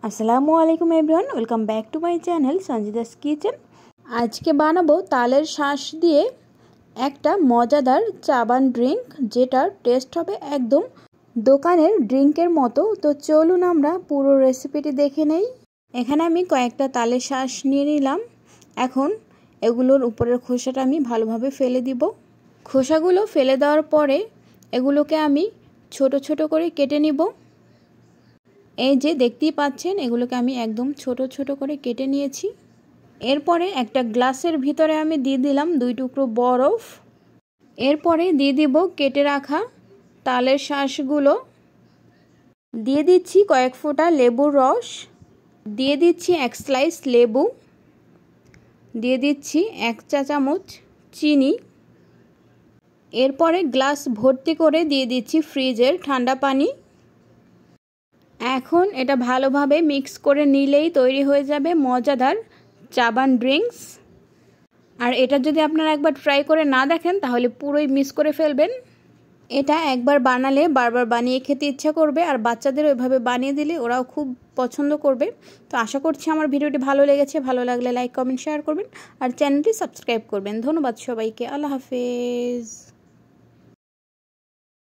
আসসালামু আলাইকুম everyone, welcome back to my channel Sanjida's kitchen. আজকে বানাবো তালের শাঁস দিয়ে একটা মজাদার চাবান ড্রিঙ্ক, যেটার টেস্ট হবে একদম দোকানের ড্রিঙ্কের মতো। তো চলুন আমরা পুরো রেসিপিটি দেখে নেই। এখানে আমি কয়েকটা তালের শাঁস নিয়ে নিলাম। এখন এগুলোর উপরের খোসাটা আমি ভালোভাবে ফেলে দিব। খোসাগুলো ফেলে দেওয়ার পরে এগুলোকে আমি ছোট ছোট করে কেটে নিব। এই যে দেখতেই পাচ্ছেন, এগুলোকে আমি একদম ছোট ছোট করে কেটে নিয়েছি। এরপরে একটা গ্লাসের ভিতরে আমি দিয়ে দিলাম 2 টুকরো বরফ। এরপরে দিয়ে দিব কেটে রাখা তালের শাঁসগুলো, দিয়ে দিচ্ছি কয়েক ফোঁটা লেবুর রস, দিয়ে দিচ্ছি 1 স্লাইস লেবু, দিয়ে দিচ্ছি 1 চা চামচ চিনি। এরপরে গ্লাস ভর্তি করে দিয়ে দিচ্ছি ফ্রিজের ঠান্ডা পানি। এখন এটা ভালোভাবে মিক্স করে নিলেই তৈরি হয়ে যাবে মজাদার চাবান ড্রিঙ্কস। আর এটা যদি আপনারা একবার ট্রাই করে না দেখেন তাহলে পুরোই মিস করে ফেলবেন। এটা একবার বানালে বারবার বানিয়ে খেতে ইচ্ছা করবে, আর বাচ্চাদের ওইভাবে বানিয়ে দিলে ওরাও খুব পছন্দ করবে। তো আশা করছি আমার ভিডিওটি ভালো লেগেছে। ভালো লাগলে লাইক, কমেন্ট, শেয়ার করবেন আর চ্যানেলটি সাবস্ক্রাইব করবেন। ধন্যবাদ সবাইকে। আল্লাহ হাফেজ।